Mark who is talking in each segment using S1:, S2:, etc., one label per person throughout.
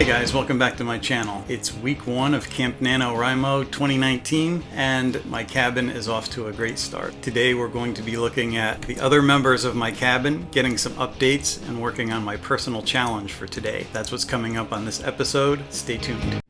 S1: Hey guys, welcome back to my channel. It's week 1 of Camp NaNoWriMo 2019 and my cabin is off to a great start. Today we're going to be looking at the other members of my cabin, getting some updates, and working on my personal challenge for today. That's what's coming up on this episode. Stay tuned.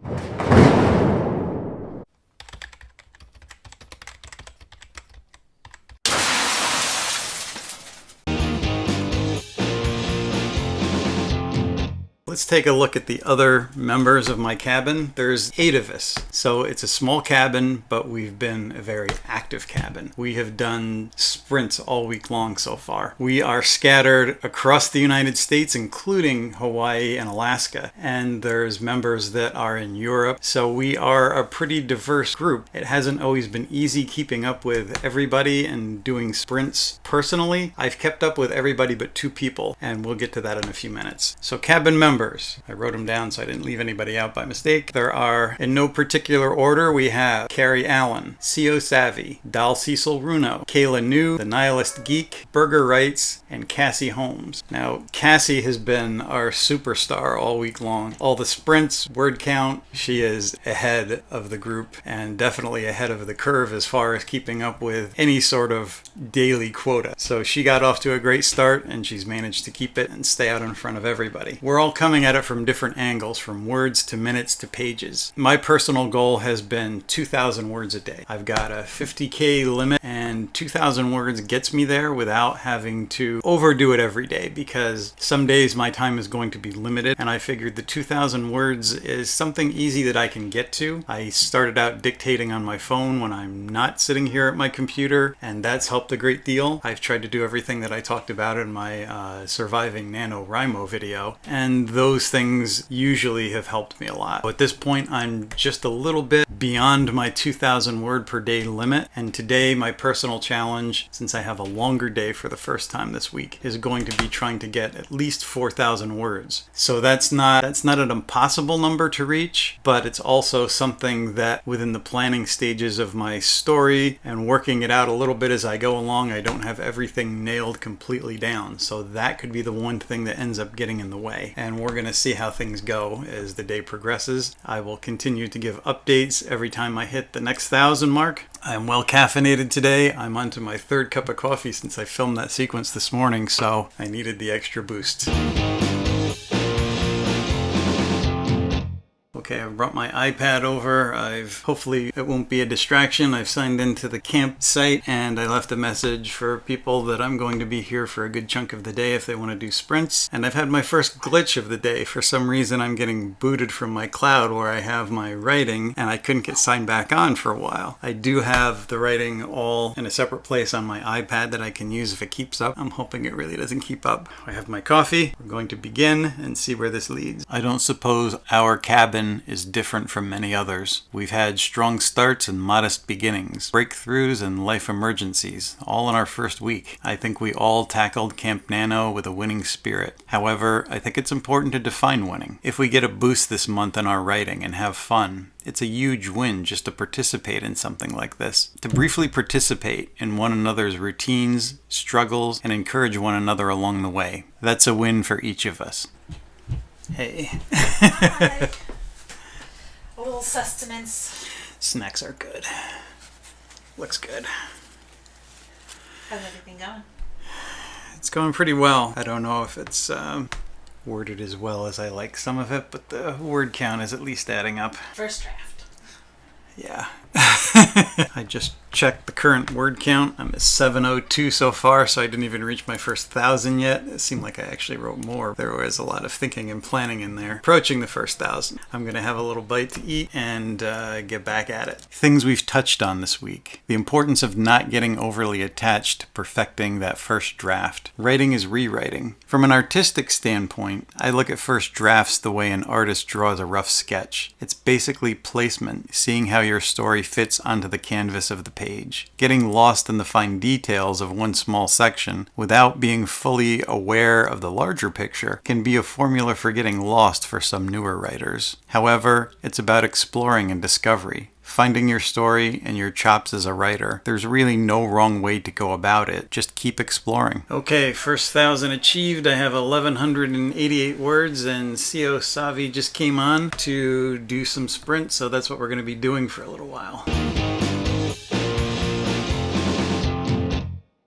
S1: Let's take a look at the other members of my cabin. There's 8 of us, so it's a small cabin, but we've been a very active cabin. We have done sprints all week long so far. We are scattered across the United States, including Hawaii and Alaska, and there's members that are in Europe, so we are a pretty diverse group. It hasn't always been easy keeping up with everybody and doing sprints personally. I've kept up with everybody but 2 people, and we'll get to that in a few minutes. So cabin members. I wrote them down so I didn't leave anybody out by mistake. There are, in no particular order, we have Carrie Allen, C.O. Savvy, Dal Cecil Runo, Kayla New, The Nihilist Geek, Burger Wrights, and Cassie Holmes. Now, Cassie has been our superstar all week long. All the sprints, word count, she is ahead of the group and definitely ahead of the curve as far as keeping up with any sort of daily quota. So she got off to a great start and she's managed to keep it and stay out in front of everybody. We're all coming at it from different angles, from words to minutes to pages. My personal goal has been 2,000 words a day. I've got a 50K limit and 2,000 words gets me there without having to overdo it every day, because some days my time is going to be limited and I figured the 2,000 words is something easy that I can get to. I started out dictating on my phone when I'm not sitting here at my computer, and that's helped a great deal. I've tried to do everything that I talked about in my surviving NaNoWriMo video, and those things usually have helped me a lot. At this point, I'm just a little bit beyond my 2,000 word per day limit, and today my personal challenge, since I have a longer day for the first time this week, is going to be trying to get at least 4,000 words. So that's not an impossible number to reach, but it's also something that within the planning stages of my story and working it out a little bit as I go along, I don't have everything nailed completely down. So that could be the one thing that ends up getting in the way. And we're going to see how things go as the day progresses. I will continue to give updates every time I hit the next 1,000 mark. I'm well caffeinated today. I'm onto my 3rd cup of coffee since I filmed that sequence this morning, so I needed the extra boost. Okay, I've brought my iPad over. Hopefully it won't be a distraction. I've signed into the campsite and I left a message for people that I'm going to be here for a good chunk of the day if they want to do sprints. And I've had my first glitch of the day. For some reason I'm getting booted from my cloud where I have my writing and I couldn't get signed back on for a while. I do have the writing all in a separate place on my iPad that I can use if it keeps up. I'm hoping it really doesn't keep up. I have my coffee. We're going to begin and see where this leads. I don't suppose our cabin is different from many others. We've had strong starts and modest beginnings, breakthroughs and life emergencies, all in our first week. I think we all tackled Camp Nano with a winning spirit. However, I think it's important to define winning. If we get a boost this month in our writing and have fun, it's a huge win just to participate in something like this. To briefly participate in one another's routines, struggles, and encourage one another along the way. That's a win for each of us. Hey.
S2: Hi. A little sustenance.
S1: Snacks are good. Looks good.
S2: How's everything going?
S1: It's going pretty well. I don't know if it's worded as well as I like some of it, but the word count is at least adding up.
S2: First draft.
S1: Yeah. I just checked the current word count. I'm at 702 so far, so I didn't even reach my first 1,000 yet. It seemed like I actually wrote more. There was a lot of thinking and planning in there. Approaching the first 1,000. I'm going to have a little bite to eat and get back at it. Things we've touched on this week. The importance of not getting overly attached to perfecting that first draft. Writing is rewriting. From an artistic standpoint, I look at first drafts the way an artist draws a rough sketch. It's basically placement, seeing how your story fits onto the canvas of the page. Getting lost in the fine details of one small section without being fully aware of the larger picture can be a formula for getting lost for some newer writers. However, it's about exploring and discovery. Finding your story and your chops as a writer. There's really no wrong way to go about it. Just keep exploring. Okay, first 1,000 achieved. I have 1,188 words, and CO Savi just came on to do some sprints, so that's what we're going to be doing for a little while.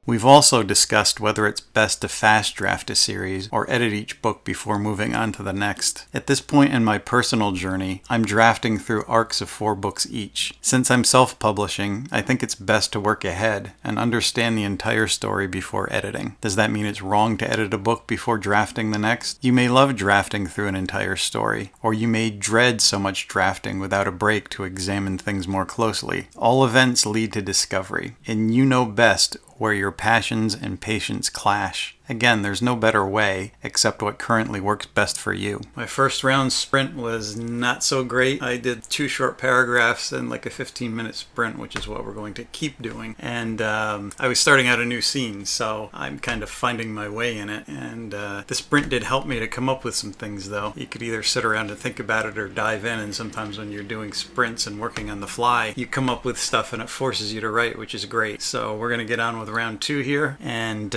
S1: We've also discussed whether it's best to fast draft a series or edit each book before moving on to the next. At this point in my personal journey, I'm drafting through arcs of 4 books each. Since I'm self-publishing, I think it's best to work ahead and understand the entire story before editing. Does that mean it's wrong to edit a book before drafting the next? You may love drafting through an entire story, or you may dread so much drafting without a break to examine things more closely. All events lead to discovery, and you know best where your passions and patience clash. Again, there's no better way except what currently works best for you. My first round sprint was not so great. I did 2 short paragraphs and like a 15-minute sprint, which is what we're going to keep doing. And I was starting out a new scene, so I'm kind of finding my way in it. And the sprint did help me to come up with some things, though. You could either sit around and think about it or dive in, and sometimes when you're doing sprints and working on the fly, you come up with stuff and it forces you to write, which is great. So we're going to get on with round 2 here, and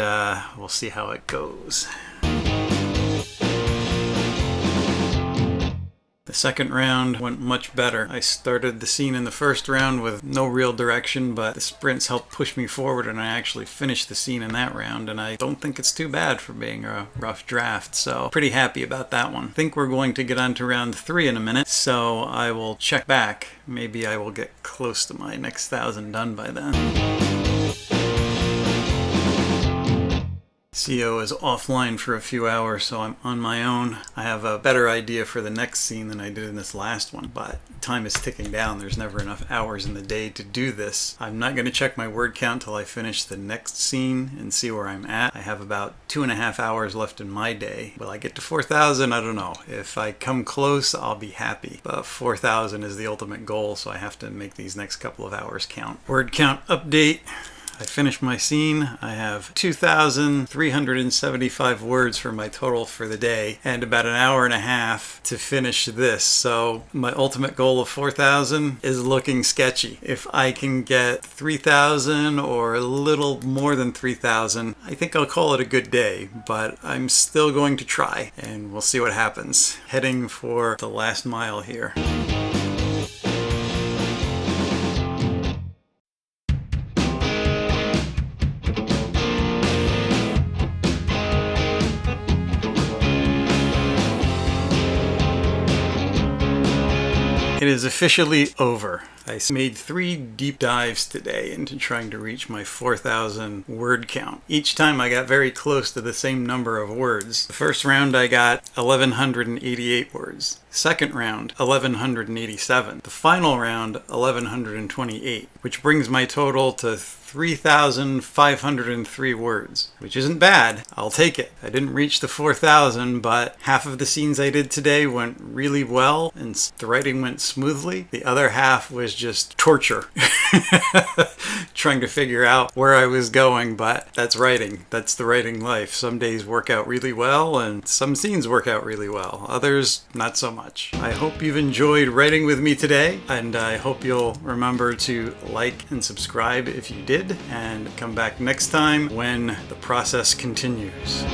S1: we'll see how it goes. The second round went much better. I started the scene in the first round with no real direction, but the sprints helped push me forward, and I actually finished the scene in that round, and I don't think it's too bad for being a rough draft, so pretty happy about that one. I think we're going to get on to round 3 in a minute, so I will check back. Maybe I will get close to my next 1,000 done by then. CO is offline for a few hours, so I'm on my own. I have a better idea for the next scene than I did in this last one, but time is ticking down. There's never enough hours in the day to do this. I'm not going to check my word count till I finish the next scene and see where I'm at. I have about 2.5 hours left in my day. Will I get to 4,000? I don't know. If I come close, I'll be happy. But 4,000 is the ultimate goal, so I have to make these next couple of hours count. Word count update. I finished my scene. I have 2,375 words for my total for the day and about an hour and a half to finish this. So my ultimate goal of 4,000 is looking sketchy. If I can get 3,000 or a little more than 3,000, I think I'll call it a good day, but I'm still going to try and we'll see what happens. Heading for the last mile here. It is officially over. I made 3 deep dives today into trying to reach my 4,000 word count. Each time I got very close to the same number of words. The first round I got 1,188 words. Second round, 1,187. The final round, 1,128, which brings my total to 3,503 words, which isn't bad. I'll take it. I didn't reach the 4,000, but half of the scenes I did today went really well, and the writing went smoothly. The other half was just torture. Trying to figure out where I was going, but that's writing. That's the writing life. Some days work out really well, and some scenes work out really well. Others, not so much. I hope you've enjoyed writing with me today, and I hope you'll remember to like and subscribe if you did, and come back next time when the process continues.